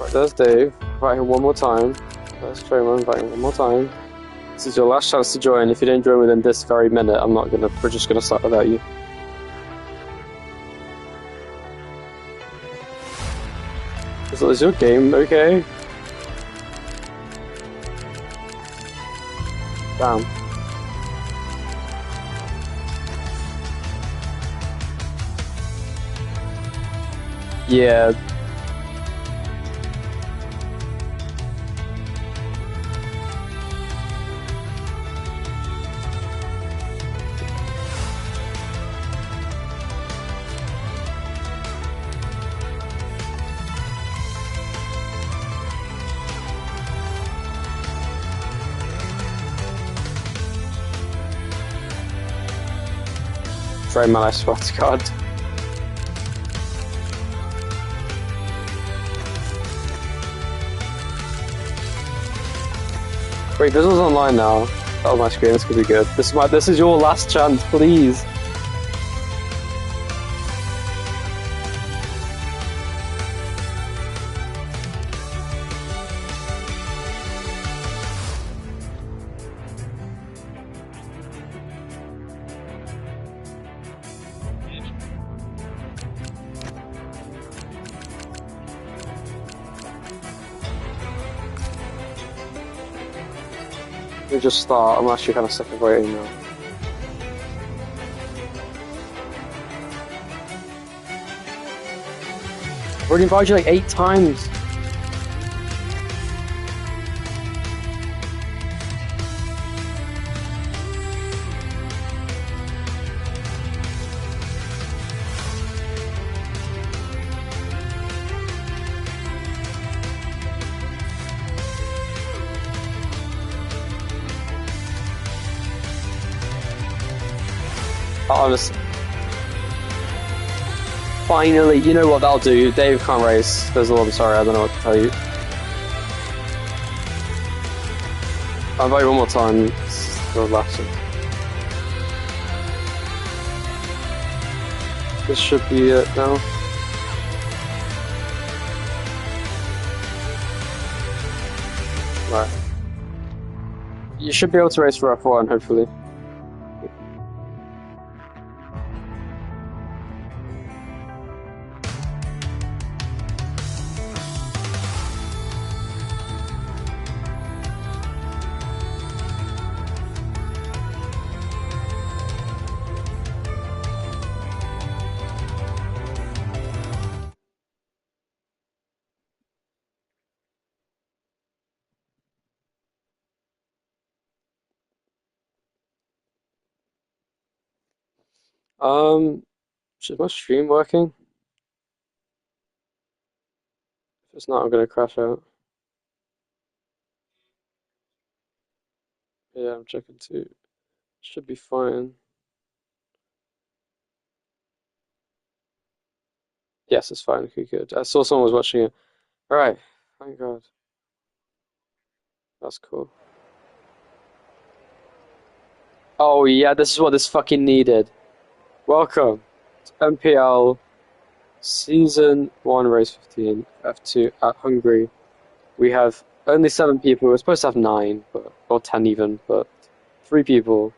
Right, there's Dave. Invite him one more time. There's Trayman. Invite him one more time. This is your last chance to join. If you don't join within this very minute, we're just gonna start without you. Is your game okay? Damn. Yeah. Man, I swear to God. Wait, this was online now. Oh, my screen, this could be good. This is your last chance, please. We just start. I'm actually kind of sick of waiting now. I've already invited you like 8 times. Honestly. Finally, you know what that'll do. Dave can't race. I'm sorry, I don't know what to tell you. I'll invite you one more time. It's the last one. This should be it now. Right. You should be able to race for F1, hopefully. Is my stream working? If it's not, I'm gonna crash out. Yeah, I'm checking too. Should be fine. Yes, it's fine. Okay, good. I saw someone was watching it. Alright, thank God. That's cool. Oh yeah, this is what this fucking needed. Welcome to NPL Season 1 Race 15 F2 at Hungary. We have only 7 people. We're supposed to have 9, or 10 even, but 3 people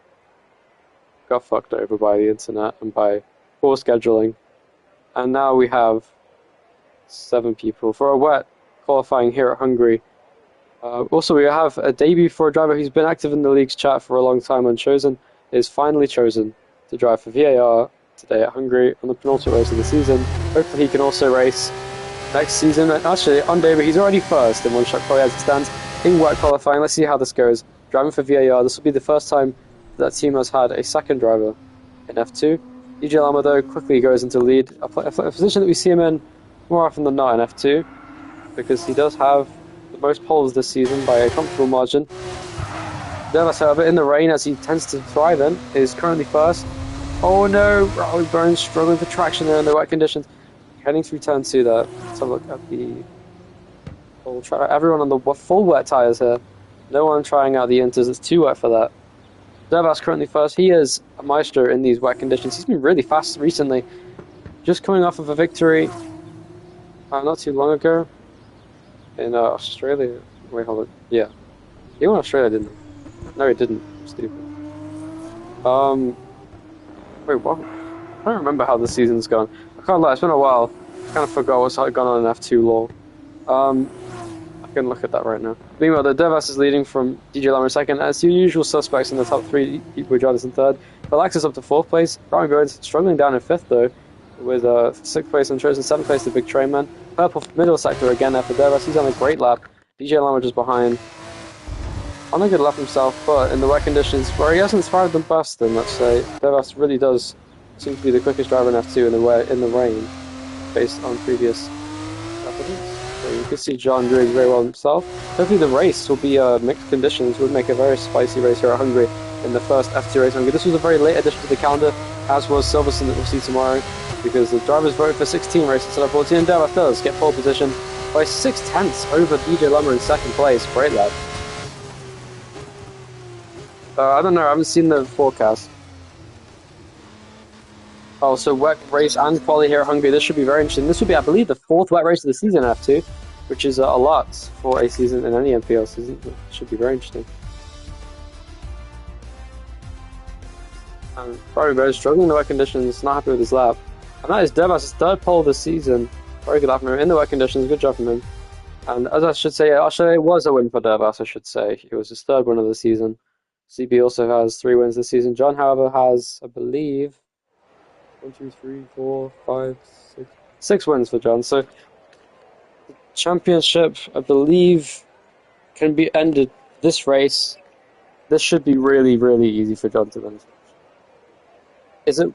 got fucked over by the internet and by poor scheduling. And now we have 7 people for a wet qualifying here at Hungary. Also, we have a debut for a driver who's been active in the league's chat for a long time and is finally chosen to drive for VAR today at Hungary on the penultimate race of the season. Hopefully he can also race next season. Actually, on debut, he's already first in one-shot qualifying as it stands in wet qualifying. Let's see how this goes. Driving for VAR, this will be the first time that team has had a second driver in F2. DJ Lama, though, quickly goes into lead, a position that we see him in more often than not in F2, because he does have the most poles this season by a comfortable margin. Devas, however, in the rain, as he tends to thrive in, is currently first. Oh no, Raul Burns struggling for traction there in the wet conditions. Heading through turn 2 there. Let's have a look at the whole track. Everyone on the full wet tyres here. No one trying out the inters, it's too wet for that. Devas currently first. He is a maestro in these wet conditions. He's been really fast recently. Just coming off of a victory not too long ago. in Australia. Wait, hold on. Yeah, he won Australia, didn't he? No, he didn't. I'm stupid. Wait, what? I don't remember how the season's gone. I can't lie, it's been a while. I kind of forgot what's gone on in F2 law. I can look at that right now. Meanwhile, the Devas is leading from DJ Lama in second, as the usual suspects in the top three, Bujadas in third. Relax in 4th place. Rami Burns struggling down in 5th, though, with 6th place and chosen 7th place, the big train man. Purple middle sector again there for Devas. He's on a great lap. DJ Lama just behind. On a good lap himself, but in the wet conditions, where he hasn't inspired them best, then let's say, Devas really does seem to be the quickest driver in F2 in the rain, based on previous evidence. So you can see John doing very well himself. Hopefully the race will be mixed conditions, would make a very spicy race here at Hungary in the first F2 race in Hungary. This was a very late addition to the calendar, as was Silverstone that we'll see tomorrow, because the drivers voted for 16 races instead of 14, and Devas does get pole position by 6/10 over DJ Lummer in 2nd place. Great lad. I don't know, I haven't seen the forecast. Oh, so wet race and quali here at Hungary. This should be very interesting. This will be, I believe, the 4th wet race of the season in F2, which is a lot for a season in any NPL season. It should be very interesting. And probably very struggling in the wet conditions, not happy with his lap. And that is Devas' 3rd pole this season. Very good lap from him in the wet conditions, good job from him. And as I should say, Australia was a win for Devas, I should say. It was his 3rd win of the season. CB also has 3 wins this season. John, however, has, I believe, 1, 2, 3, 4, 5, 6 wins for John. So the championship, I believe, can be ended this race. This should be really, really easy for John to win. Is it?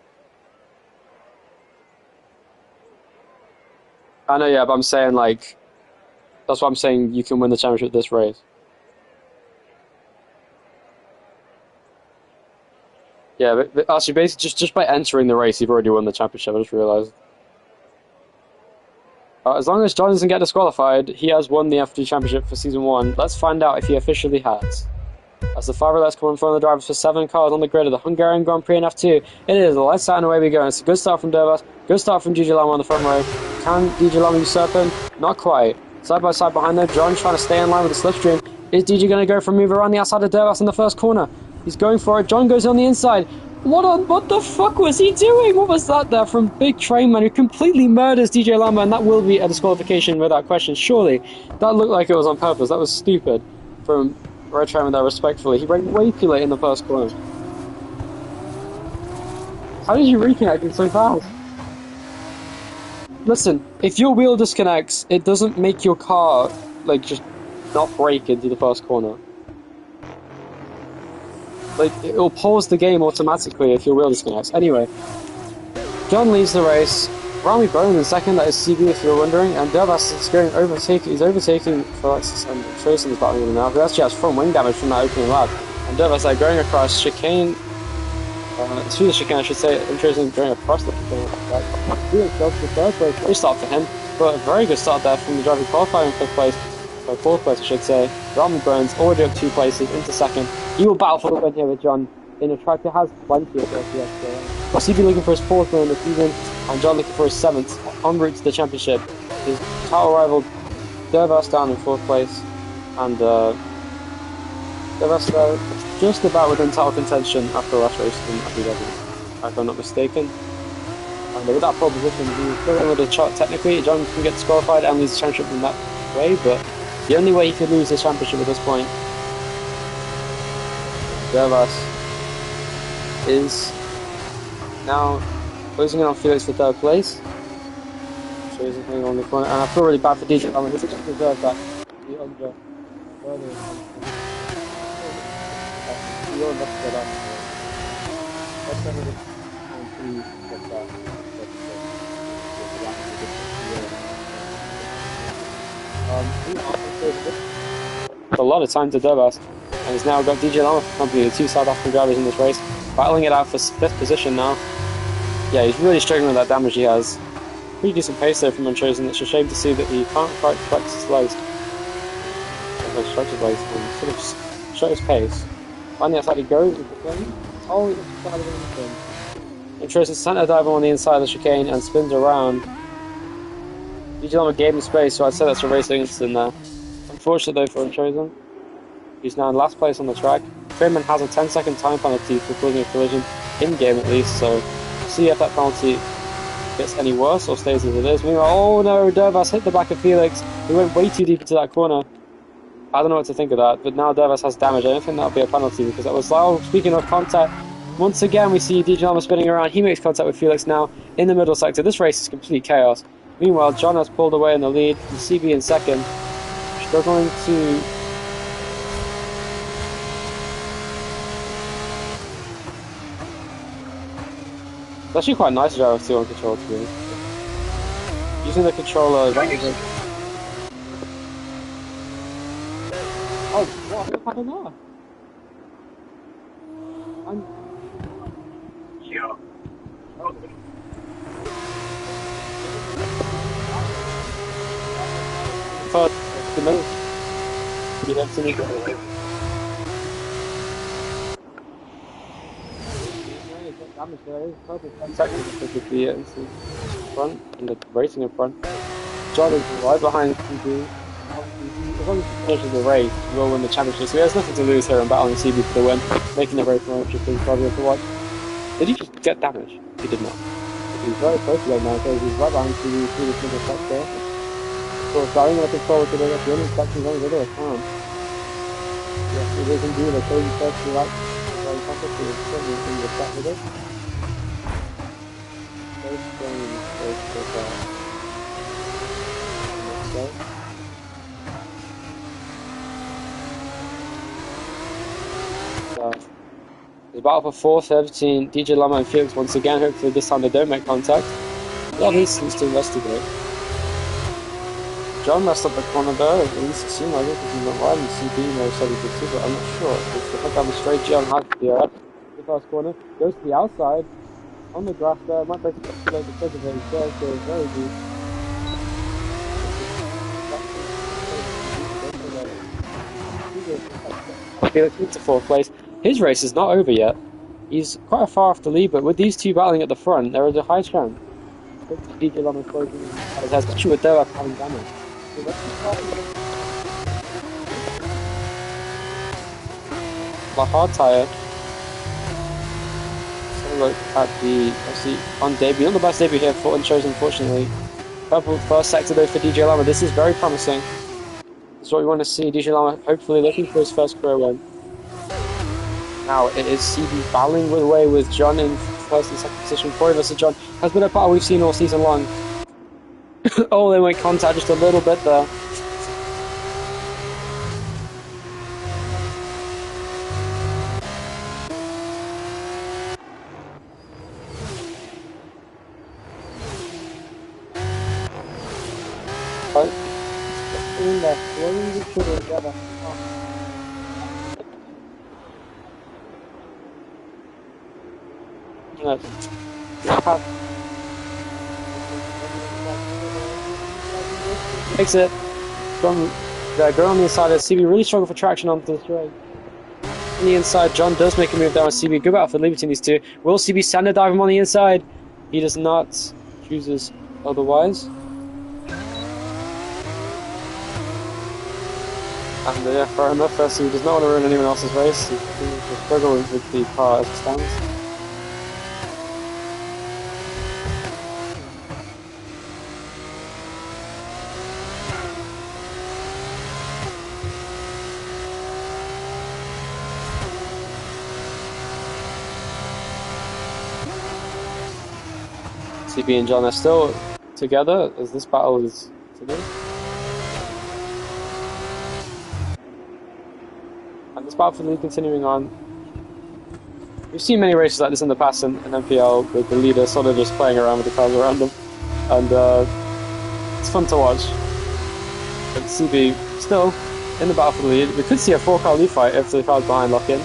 I know, yeah, but I'm saying, like, that's what I'm saying, you can win the championship this race. Yeah, but actually, basically, just by entering the race, you've already won the championship. I just realized. As long as John doesn't get disqualified, he has won the F2 championship for season 1. Let's find out if he officially has. As the 5 roulets come in front of the drivers for 7 cars on the grid of the Hungarian Grand Prix in F2, it is lights out and away we go. It's a good start from Dervas, good start from DJ Lama on the front row. Can DJ Lama usurp him? Not quite. Side by side behind them, John trying to stay in line with the slipstream. Is DJ going to go for a move around the outside of Dervas in the first corner? He's going for it. John goes on the inside. What the fuck was he doing? What was that there from Big Trainman, who completely murders DJ Lama, and that will be a disqualification without question, surely. That looked like it was on purpose. That was stupid from Red Trainman there, respectfully. He braked way too late in the first corner. How did you reconnect it so fast? Listen, if your wheel disconnects, it doesn't make your car, like, just not brake into the first corner. Like, it'll pause the game automatically if your wheel disconnects. Anyway, John leads the race. Rami Bone in second, that is CB if you're wondering, and Dervas is going he's overtaking Felix and Tracy is battling him now, who actually has front wing damage from that opening lap. And Dervas going across chicane, through the chicane I should say, interesting going across the chicane. Doing the 3rd place, great start for him, but a very good start there from the driver qualifying in 5th place. 4th place, I should say. Rami Burns already up 2 places into 2nd. He will battle for the win here with John in a track that has plenty of LPS. Well, CB looking for his 4th win of the season, and John looking for his 7th, en route to the championship. His title rival, Dervas, down in 4th place, and Dervas just about within title contention after the last race in Abu Dhabi, if I'm not mistaken. And with that pole position, he's still with the chart technically. John can get disqualified and lose the championship in that way, but the only way he could lose the championship at this point, Dervas is now closing in on Felix for 3rd place. So he's hanging on the corner, and I feel really bad for DJ Lama. He doesn't deserve that. The under a lot of time to Dervas, and he's now got DJ Lama for company, the 2 South African drivers in this race, battling it out for 5th position now. Yeah, he's really struggling with that damage he has. Pretty decent pace there from Unchosen. It's a shame to see that he can't quite flex his legs. Stretch his legs and sort of show his pace. On the outside he goes. Oh, he's outside of anything. Unchosen centre dive on the inside of the chicane and spins around. DJ Lama gave him space, so I'd say that's a racing incident there. unfortunate though for Unchosen. He's now in last place on the track. Freeman has a 10-second time penalty for causing a collision in-game at least, so see if that penalty gets any worse or stays as it is. Meanwhile, oh no, Dervas hit the back of Felix. He went way too deep into that corner. I don't know what to think of that, but now Dervas has damage. I don't think that'll be a penalty because that was, oh, speaking of contact, once again we see DJ Lama spinning around. He makes contact with Felix now in the middle sector. This race is complete chaos. Meanwhile, John has pulled away in the lead, and CB in second, struggling to... It's actually quite nice to drive with 2 on control, to be honest. Using the controller... Oh, what happened there? Yeah. First, the minute. You have to make damage there. Perfect 10 seconds with the front and the racing in front. John is right behind CB. As long as he finishes the race, he will win the championship. So he has nothing to lose here and battling CB for the win, making the race more interesting for everyone to watch. Did he just get damage? He did not. He's very close to that now because he's right behind CB through the single sector. So starting to control to the winning section on the other time. Yes, it is indeed a crazy first to right. Very complicated, it's certainly in the track with it. Very strange race so far. There's a battle for 4th, 17, DJ Lama and Felix once again. Hopefully this time they don't make contact. A lot of incidents to investigate. John messed up the corner there, at least it seemed like it because he's not riding CB, said he could see, but I'm not sure. If I down the straight, John had the first corner, goes to the outside, on the grass there, might break it up to the because of it, he's there, so very deep. Felix into 4th place. His race is not over yet. He's quite far off the lead, but with these two battling at the front, there is a high chance. DJ Lama closing his head, especially with Dervas having damage. My hard tyre. Let's have a look at the obviously on debut. Not the best debut here for Unchosen, unfortunately. Purple first sector though for DJ Lama. This is very promising. This is what we want to see. DJ Lama hopefully looking for his first career win. Now it is CB battling with away with John in first and second position. Corey versus John has been a battle we've seen all season long. Oh, they made contact just a little bit there. But in that flowing the sugar together. Makes it from the girl on the inside as CB really struggle for traction onto the straight. On the inside, John does make a move down with CB. Good battle for the lead between these two. Will CB standard dive him on the inside? He does not. Chooses otherwise. And yeah, fair enough. He does not want to ruin anyone else's race. He will struggle with the car as it stands. CB and John are still together as this battle is today. And this battle for the lead continuing on. We've seen many races like this in the past in NPL with the leader sort of just playing around with the cars around them. And it's fun to watch. But CB still in the battle for the lead. We could see a 4-car lead fight if the cars behind lock in.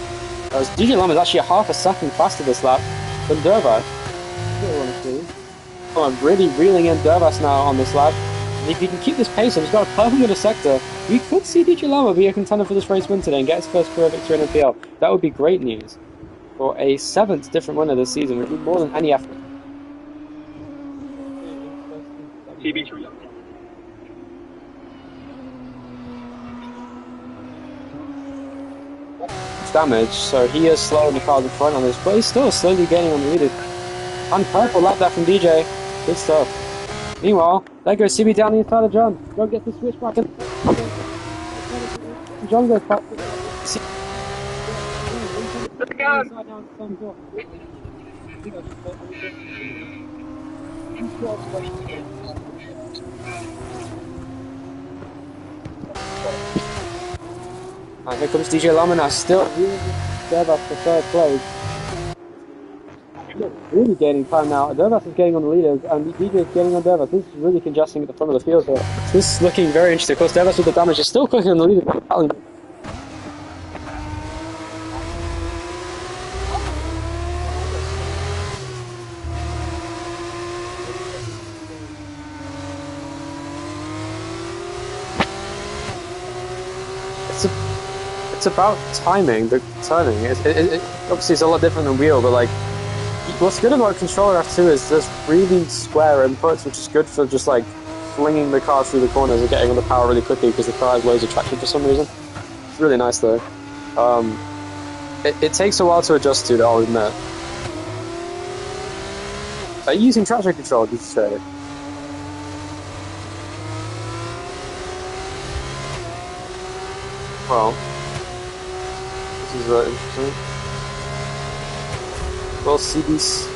As DJ Lam is actually half a second faster this lap than Dervas. Oh, I'm really reeling in Dervas now on this lap. And if he can keep this pace up, he's got a perfect middle sector. We could see DJ Lama be a contender for this race win today and get his first career victory in NPL. That would be great news for a 7th different winner this season, which would be more than any effort. much damage, so he is slowing the cars in front on this, but he's still slowly gaining on the leaders. And purple like that from DJ. Good stuff. Meanwhile, there goes CB down the inside of John. John gets the switch back and John goes back. And here comes DJ Lamina, still Dervas for third place. Really gaining time now. Dervas is getting on the leaders, and DJ is getting on Dervas. This is really congesting at the front of the field here. This is looking very interesting. Of course, Dervas with the damage is still quicker than the leaders. It's about timing, the turning. Obviously, it's a lot different than wheel, but like, what's good about controller F2 is there's really square inputs, which is good for just like flinging the car through the corners and getting on the power really quickly because the car has loads of traction for some reason. It's really nice though. It takes a while to adjust to, I'll admit. Are you using traction control, did you say? Well, this is interesting. Well, CB's.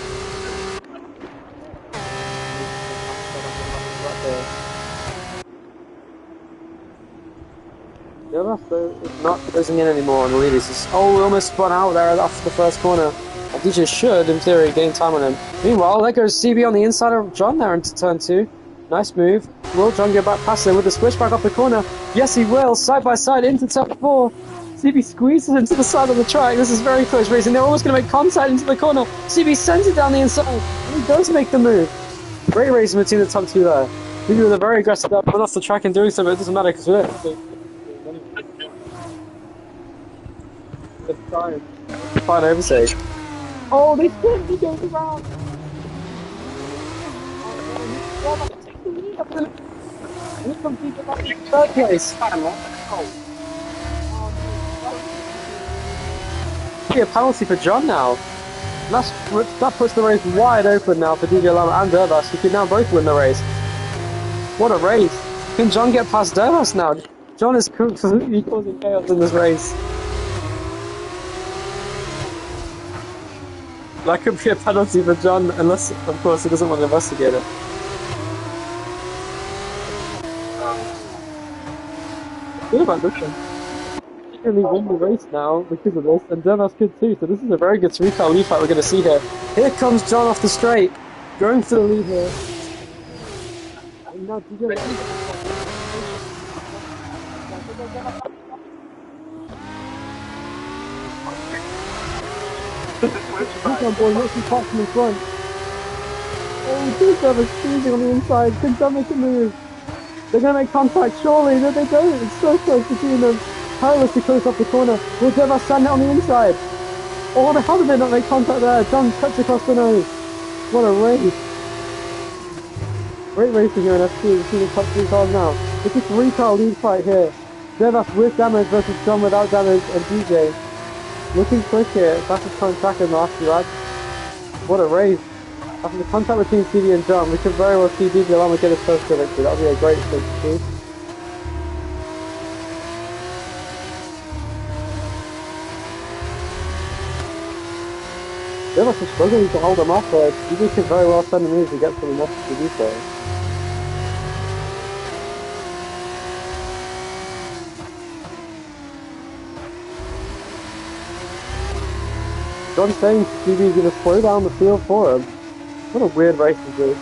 Dervas is not closing in anymore on the leaders. Oh, we almost spun out there after the first corner. And DJ should, in theory, gain time on him. Meanwhile, there goes CB on the inside of John there into turn 2. Nice move. Will John get back past him with the switch back off the corner? Yes, he will. Side by side into turn 4. CB squeezes into the side of the track. This is very close racing. They're almost going to make contact into the corner. CB sends it down the inside. And he does make the move. Great racing between the top two there. CB with a very aggressive up and off the track in doing so, but it doesn't matter because we don't. Fine overtake. Oh, they spin. He goes around. Third place. Be a penalty for John now. That puts the race wide open now for DJ Lama and Dervas, who can now both win the race. What a race! Can John get past Dervas now? John is completely causing chaos in this race. That could be a penalty for John, unless, of course, he doesn't want to investigate it. Good about this one. He can really win the race now because of this, and Dervas could too, so this is a very good three-car lead fight we're going to see here. Here comes John off the straight, going for the lead here. And now DJ Come on, boy, let's be passing in front. Oh, two Dervas squeezing on the inside. Can John make a move? They're going to make contact, surely. No, they don't. It's so close between them. Powerless to close off the corner. Will Dervas stand it on the inside? Oh, how did they not make contact there? John cuts across the nose. What a race. Great racing here in F2. We've seen the top three cars now. It's a three-car lead fight here. Dervas with damage versus John without damage and DJ. Looking quick here. Fastest time tracker in the last few laps. What a race. After the contact between CD and John, we could very well see DJ Lama get his first victory. That would be a great thing to see. They must be struggling to hold him off, but DJ could very well send a move to get something else to do so. John saying CD is going to slow down the field for him. What a weird race is this.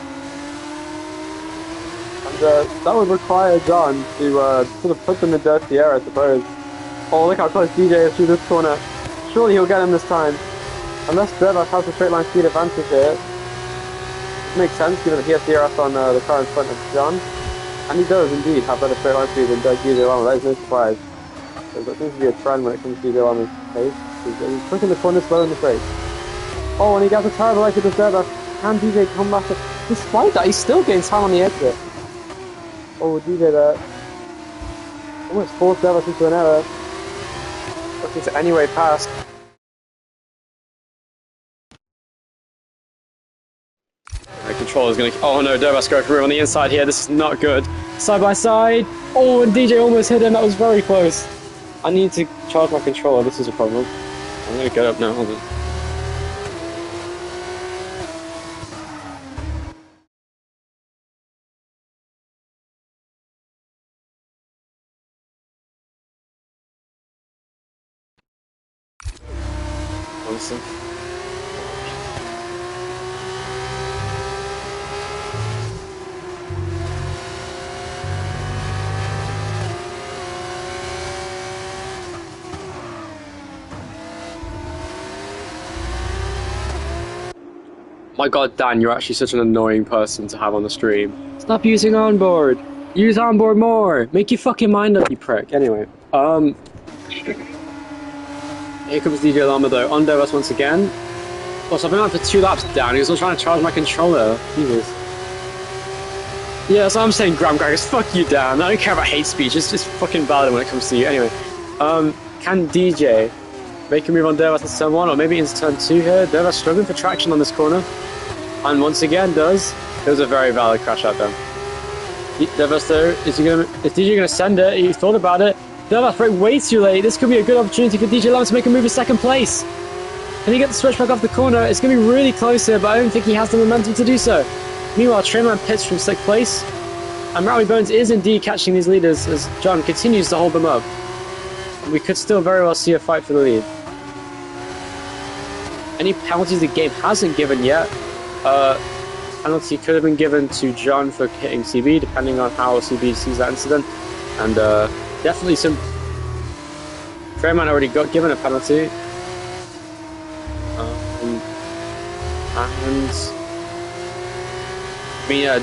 And that would require John to sort of put them in dirty air, I suppose. Oh, look how close DJ is through this corner. Surely he'll get him this time. Unless Dervas has a straight line speed advantage here. It makes sense given that he has DRS on the car in front of John. And he does indeed have better straight line speed than DJ Lama, that is no surprise. There seems to be a trend when it comes to DJ Lama's pace. He's quick in the corner, slow in the straight. Oh, and he gets a terrible exit of Dervas. Can DJ come back? Despite that, he still gains time on the exit. Oh, DJ there. Almost forced Dervas into an error. Looking to anyway pass. My controller's gonna. Oh no, Dervas go through on the inside here. This is not good. Side by side. Oh, and DJ almost hit him. That was very close. I need to charge my controller. This is a problem. I'm gonna get up now. Hold on. Awesome. My god, Dan, you're actually such an annoying person to have on the stream. Stop using onboard. Use onboard more. Make your fucking mind up, you prick. Anyway, here comes DJ Llama though, on Dervas once again. Also, I've been on for 2 laps down, he was still trying to charge my controller. Jesus. Yeah, that's what I'm saying, Graham Crackers. Fuck you, Dan. I don't care about hate speech, it's just fucking valid when it comes to you. Anyway, can DJ make a move on Dervas in turn 1, or maybe into turn 2 here? Dervas struggling for traction on this corner. And once again does. It was a very valid crash out there. Dervas though, is DJ gonna send it? He thought about it. Dervas brake way too late. This could be a good opportunity for DJ Llama to make a move in second place. Can he get the switchback off the corner? It's going to be really close here, but I don't think he has the momentum to do so. Meanwhile, Trainman pits from 6th place. And Rowley Bones is indeed catching these leaders as John continues to hold them up. And we could still very well see a fight for the lead. Any penalties the game hasn't given yet. Penalty could have been given to John for hitting CB, depending on how CB sees that incident. And definitely some... Trainman already got given a penalty. And I mean, yeah,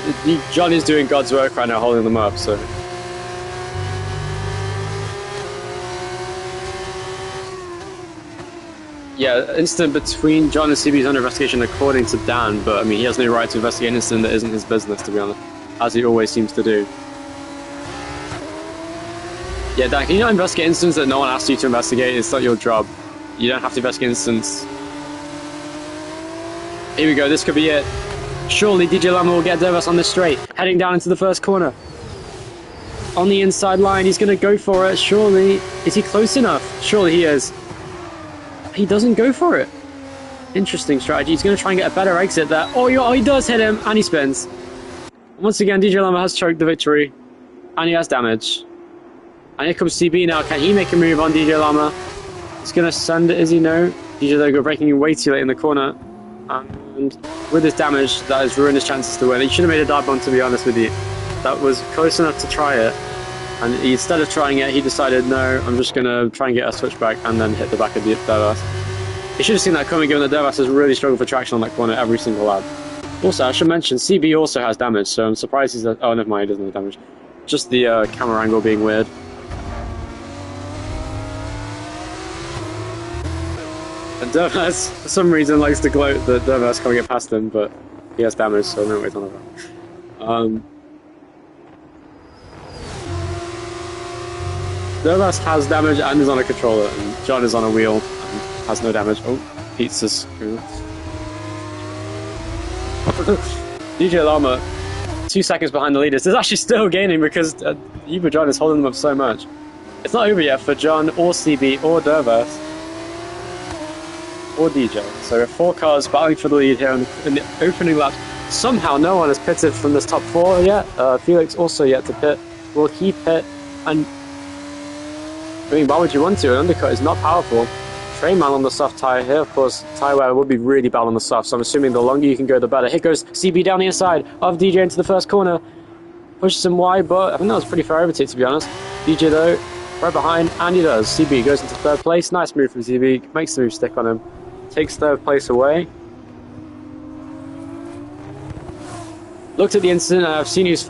John is doing God's work right now, holding them up. So yeah, incident between John and CB is under investigation according to Dan, but I mean, he has no right to investigate an incident that isn't his business, to be honest, as he always seems to do. Yeah, Dan, can you not investigate incidents that no one asked you to investigate? It's not your job. You don't have to investigate incidents. Here we go, this could be it. Surely DJ Llama will get Dervas on this straight, heading down into the first corner. On the inside line, he's going to go for it, surely. Is he close enough? Surely he is. He doesn't go for it. Interesting strategy. He's going to try and get a better exit there. Oh, he does hit him, and he spins. Once again, DJ Llama has choked the victory, and he has damage. And here comes CB now. Can he make a move on DJ Llama? He's going to send it, is he? No. DJ Logo breaking way too late in the corner. And with his damage, that has ruined his chances to win. He should have made a dive bomb, to be honest with you. That was close enough to try it. And instead of trying it, he decided, no, I'm just going to try and get a switchback and then hit the back of the Dervas. He should have seen that coming, given that Dervas has really struggled for traction on that corner every single lap. Also, I should mention, CB also has damage, so I'm surprised he's... Oh, never mind, he doesn't have damage. Just the camera angle being weird. And Dervas, for some reason, likes to gloat that Dervas can't get past him, but he has damage, so no wait on that. Dervas has damage and is on a controller, and John is on a wheel and has no damage. Oh, pizza's screwed. DJ Llama, 2 seconds behind the leaders, is actually still gaining because John is holding them up so much. It's not over yet for John, or CB, or Dervas. Or DJ. So we have 4 cars battling for the lead here in the opening lap. Somehow no one has pitted from this top 4 yet. Felix also yet to pit. Will he pit? And I mean, why would you want to? An undercut is not powerful. Trainman on the soft tyre here. Of course, tyre wear would be really bad on the soft, so I'm assuming the longer you can go, the better. Here goes CB down the inside of DJ into the first corner. Pushes him wide, but I think that was pretty fair overtake, to be honest. DJ though, right behind, and he does. CB goes into 3rd place. Nice move from CB. Makes the move stick on him. Takes 3rd place away. Looked at the incident and I've seen who's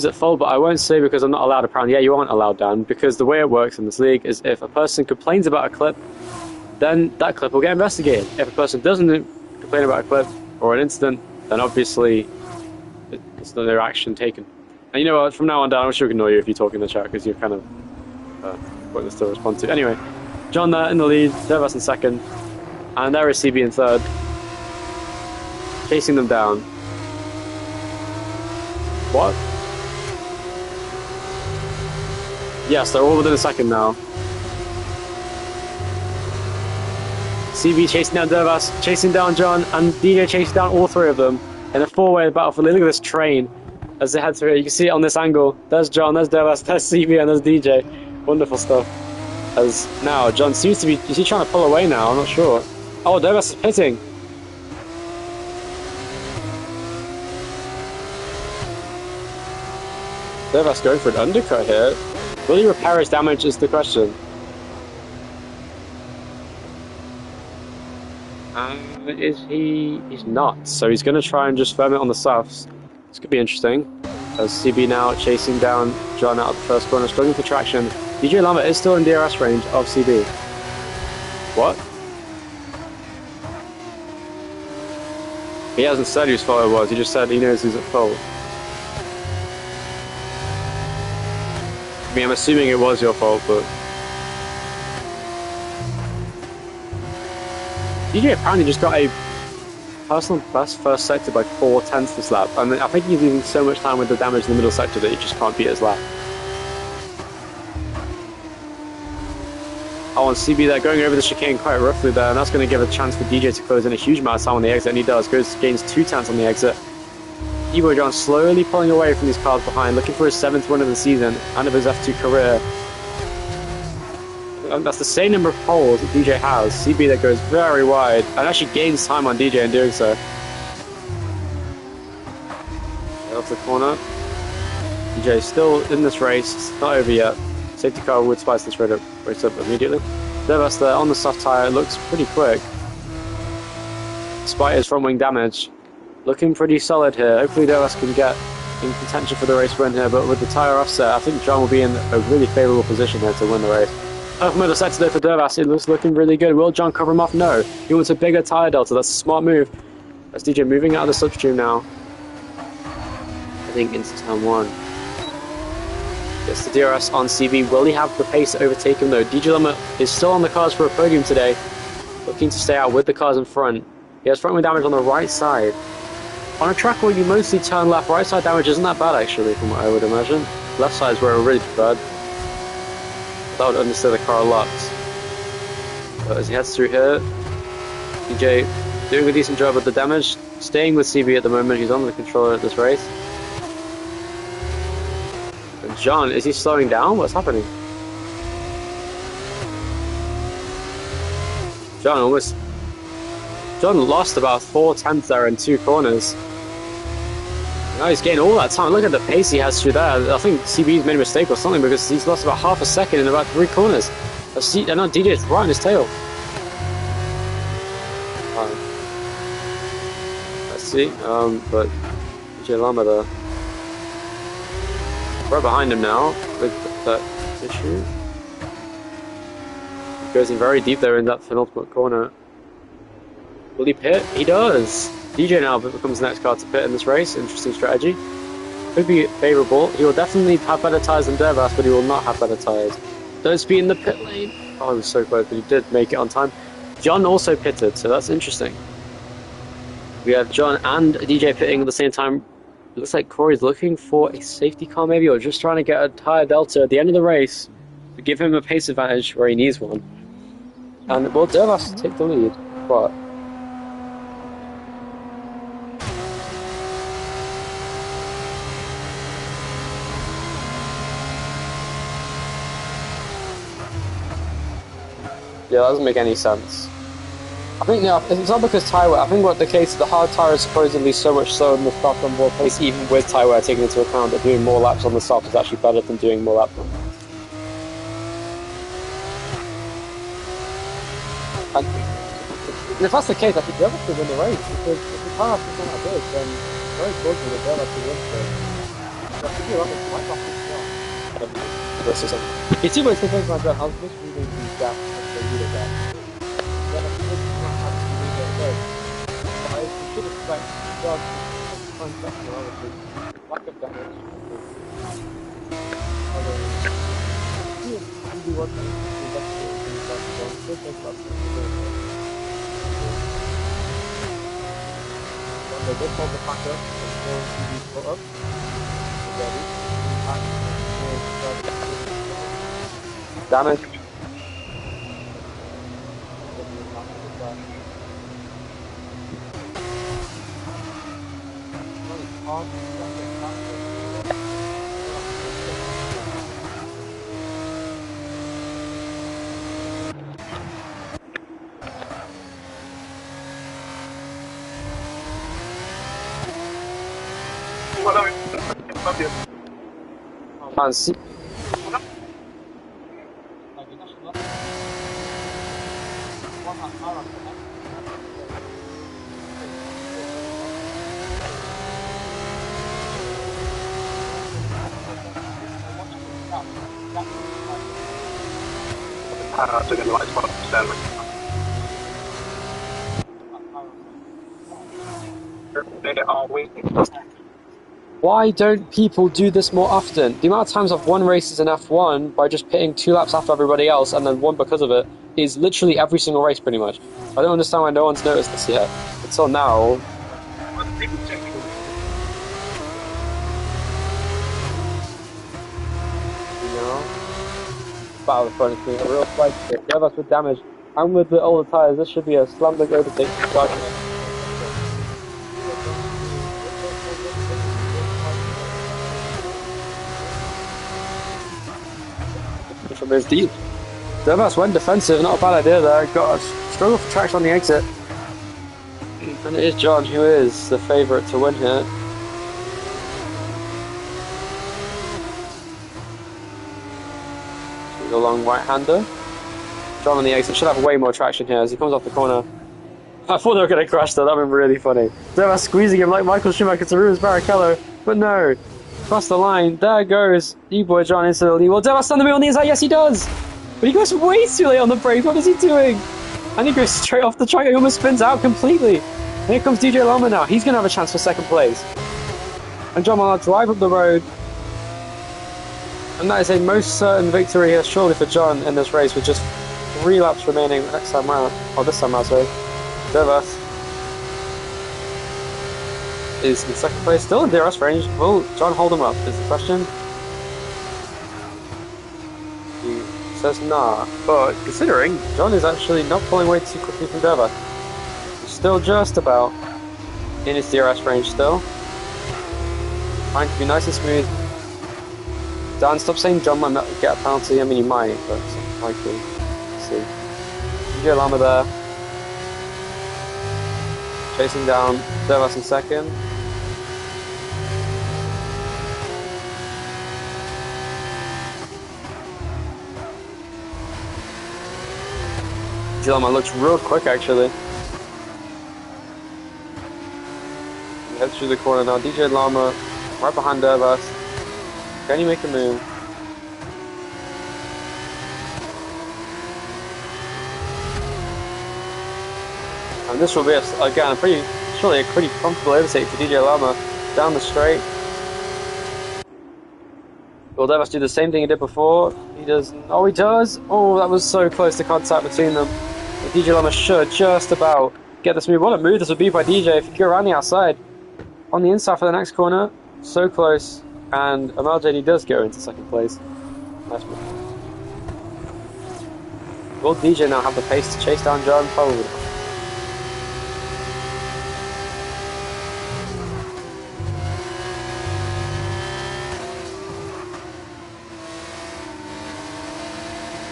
at fault, but I won't say because I'm not allowed apparently. Yeah, you aren't allowed, Dan, because the way it works in this league is if a person complains about a clip, then that clip will get investigated. If a person doesn't complain about a clip or an incident, then obviously it's no action taken. And you know what, from now on, Dan, I wish I could ignore you if you talk in the chat because you're kind of pointless to respond to. Anyway, John there in the lead, Dervas in second, and there is CB in third, chasing them down. What? Yes, they're all within a second now. CB chasing down Dervas, chasing down John, and DJ chasing down all three of them in a four-way battle for. Look at this train as they head through. You can see it on this angle. There's John, there's Dervas, there's CB, and there's DJ. Wonderful stuff. As now John seems to be. Is he trying to pull away now? I'm not sure. Oh, Dervas is pitting. Dervas going for an undercut here. Will he repair his damage is the question. Is he? He's not. So he's going to try and just firm it on the softs. This could be interesting. As CB now chasing down John out of the first corner, struggling for traction. DJ Lambert is still in DRS range of CB. What? He hasn't said whose fault it was. He just said he knows who's at fault. I mean, I'm assuming it was your fault, but... DJ apparently just got a personal best first sector by 4/10 this lap. I mean, I think he's losing so much time with the damage in the middle sector that he just can't beat his lap. Oh, and CB there going over the chicane quite roughly there, and that's going to give a chance for DJ to close in a huge amount of time on the exit, and he does. Gains 2/10 on the exit. Evo John slowly pulling away from these cars behind, looking for his 7th win of the season and of his F2 career. And that's the same number of poles that DJ has. CB that goes very wide and actually gains time on DJ in doing so. Off the corner. DJ still in this race. It's not over yet. Safety car would spice this race up immediately. Dervas there on the soft tyre looks pretty quick. Despite his front wing damage. Looking pretty solid here. Hopefully Dervas can get in contention for the race win here, but with the tyre offset, I think John will be in a really favourable position here to win the race. Middle sector there for Dervas, it looks looking really good. Will John cover him off? No. He wants a bigger tyre delta, that's a smart move. That's DJ moving out of the slipstream now. I think into turn 1. Gets the DRS on CB. Will he have the pace to overtake him though? DJ Limit is still on the cars for a podium today. Looking to stay out with the cars in front. He has front wing damage on the right side. On a track where you mostly turn left, right side damage isn't that bad actually, from what I would imagine. Left side is where it really bad. That would understand the car a lot. But as he heads through here, DJ doing a decent job of the damage, staying with CB at the moment. He's on the controller at this race. And John, is he slowing down? What's happening? John lost about 4/10 there in 2 corners. Now he's getting all that time. Look at the pace he has through there. I think CB's made a mistake or something because he's lost about half a second in about 3 corners. I know DJ is right on his tail. Let's see, but DJ Lama there. Right behind him now with that issue. He goes in very deep there in that penultimate corner. Will he pit? He does! DJ now becomes the next car to pit in this race. Interesting strategy. Could be favourable. He will definitely have better tyres than Dervas, but he will not have better tyres. Don't be in the pit lane. Oh, he was so close, but he did make it on time. John also pitted, so that's interesting. We have John and DJ pitting at the same time. It looks like Corey's looking for a safety car maybe, or just trying to get a tyre delta at the end of the race to give him a pace advantage where he needs one. And will Dervas take the lead? But yeah, that doesn't make any sense. I think no, it's not because tyre wear. I think what the case the hard tyre is supposedly so much slower than the soft on board pace, even with tyre wear taken into account, that doing more laps on the soft is actually better than doing more laps on the hard. And if that's the case, I think Dervas could win the race, because if the tyre is not that big, then very closely the Dervas could win the race. I think you're right, it's quite off as well. You see what it's thinking about, I was just reading these gaps, the leader gap. Then I think it's not actually really good. But I should expect John to find second, obviously. Lack of damage. Although, he really wants to investigate things like that. should take about 60 minutes. When they just hold the pack up until CB's put up, we're ready. Pack is Damage. And see. Why don't people do this more often? The amount of times I've won races in F1 by just pitting 2 laps after everybody else and then 1 because of it is literally every single race pretty much. I don't understand why no one's noticed this yet. Until now. You know? Battle of the front screen, a real fight. Yeah, that's with damage. And with the older tyres, this should be a slam dunk overtake. From his deep. Devas went defensive, not a bad idea there. Got a struggle for traction on the exit. And it is John who is the favourite to win here. The long right-hander. John on the exit should have way more traction here as he comes off the corner. I thought they were going to crash though, that would be really funny. Devas squeezing him like Michael Schumacher to Rubens Barrichello, but no. Across the line, there goes E-boy John instantly. Will Devas on the wheel on the inside? Yes, he does! But he goes way too late on the brake, what is he doing? And he goes straight off the track, he almost spins out completely. And here comes DJ Lama now, he's going to have a chance for second place. And John will drive up the road. And that is a most certain victory here, surely for John in this race with just 3 laps remaining next time round. Oh, this time round, sorry. Devas is in second place, still in DRS range. Will John hold him up, is the question. He says nah, but considering John is actually not pulling away too quickly from Devas. He's still just about in his DRS range still. Trying to be nice and smooth. Dan, stop saying John might not get a penalty. I mean, he might, but it's unlikely. Let's see. DJ Lama there. Chasing down Devas in second. DJ Lama looks real quick actually. He heads through the corner now. DJ Lama right behind Devas. Can you make a move? And this will be, again, surely a pretty comfortable overtake for DJ Lama down the straight. Will Devas do the same thing he did before? He does. Oh, he does! Oh, that was so close to contact between them. But DJ Lama should just about get this move. What a move this would be by DJ if he could go around the outside. On the inside for the next corner. So close. And Amal JD does go into second place. Nice move. Will DJ now have the pace to chase down John? Probably not.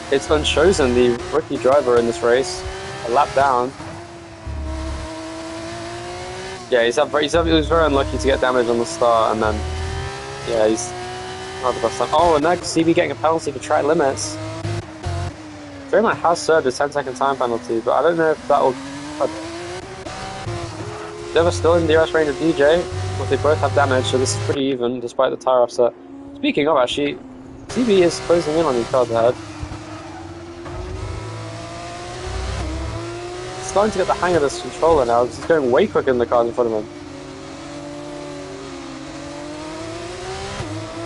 It's Unchosen, the rookie driver in this race, a lap down. Yeah, he was very unlucky to get damage on the start, and then, yeah, he's not the best time. Oh, and next, CB getting a penalty for track limits. Fairmont has served a 10-second time penalty, but I don't know if that will... Devas still in the DRS range of DJ, but they both have damage, so this is pretty even, despite the tyre offset. Speaking of, actually, CB is closing in on these cars ahead. Starting to get the hang of this controller now, because he's going way quicker than the cars in front of him.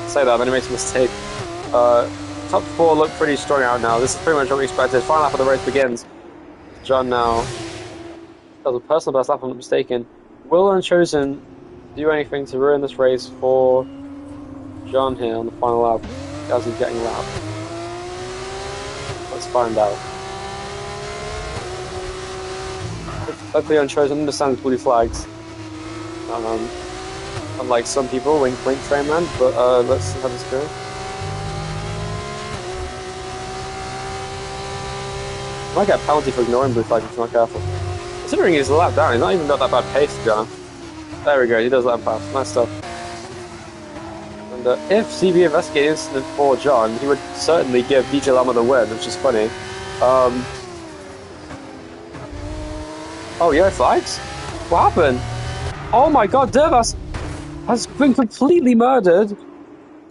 Say that, then he makes a mistake. top 4 look pretty strong out now. This is pretty much what we expected. Final lap of the race begins. John now. That was a personal best lap, if I'm not mistaken. Will Unchosen do anything to ruin this race for John here on the final lap as he's getting lapped? Let's find out. Hopefully Unchosen understands blue flags. Unlike some people, wink wink train man, but let's see how this goes. I might get a penalty for ignoring blue flags if you're not careful. Considering he's a lap down, he's not even got that bad pace to be honest. There we go, he does let him pass. Nice stuff. And if CB investigated the incident for John, he would certainly give DJ Lama the win, which is funny. Oh, yellow flags? What happened? Oh my god, Dervas has been completely murdered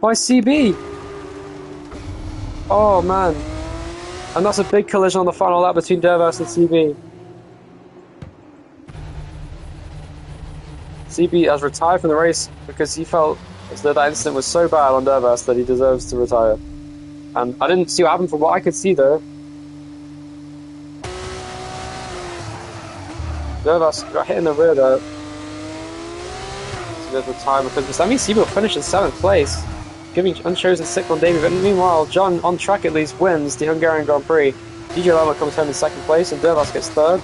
by CB. Oh man. And that's a big collision on the final lap between Dervas and CB. CB has retired from the race because he felt as though that incident was so bad on Dervas that he deserves to retire. And I didn't see what happened from what I could see though. Dervas got hit in the rear there. So he does retire because that means CB will finish in 7th place, giving Unchosen 6th on debut. But meanwhile, John, on track at least, wins the Hungarian Grand Prix. DJ Lama comes home in 2nd place and Dervas gets 3rd.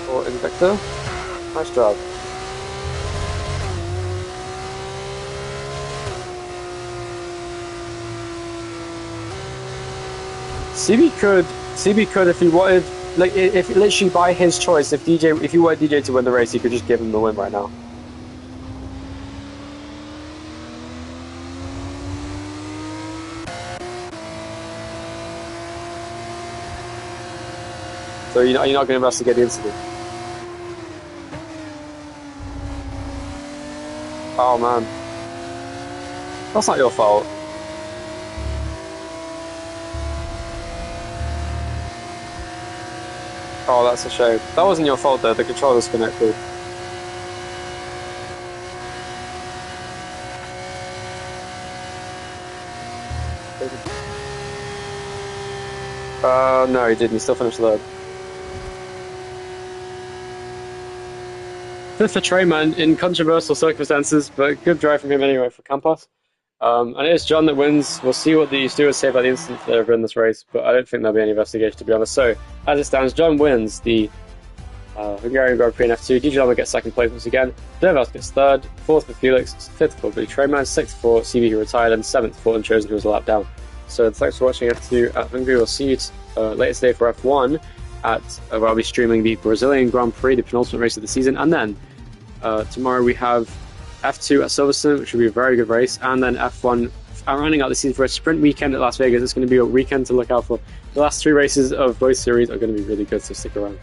For Invicta. Nice job. CB could if he wanted, like if literally by his choice, if he wanted DJ to win the race, he could just give him the win right now. So you're not going to investigate the incident. Oh man, that's not your fault. Oh, that's a shame. That wasn't your fault though, the controller's connected. No he didn't, he still finished 3rd. 5th for Trayman in controversial circumstances, but good drive from him anyway for Campos. And it is John that wins. We'll see what the stewards say about the incident that have run this race, but I don't think there'll be any investigation to be honest. So, as it stands, John wins the Hungarian Grand Prix in F2. DJ Lama gets 2nd place once again. Dervas gets 3rd, 4th for Felix, 5th for Billy Trayman, 6th for CB who retired, and 7th for Unchosen who was a lap down. So thanks for watching F2 at Hungary. We'll see you later today for F1 at where I'll be streaming the Brazilian Grand Prix, the penultimate race of the season, and then tomorrow we have F2 at Silverstone, which will be a very good race, and then F1 rounding out the season for a sprint weekend at Las Vegas. It's going to be a weekend to look out for. The last 3 races of both series are going to be really good, so stick around.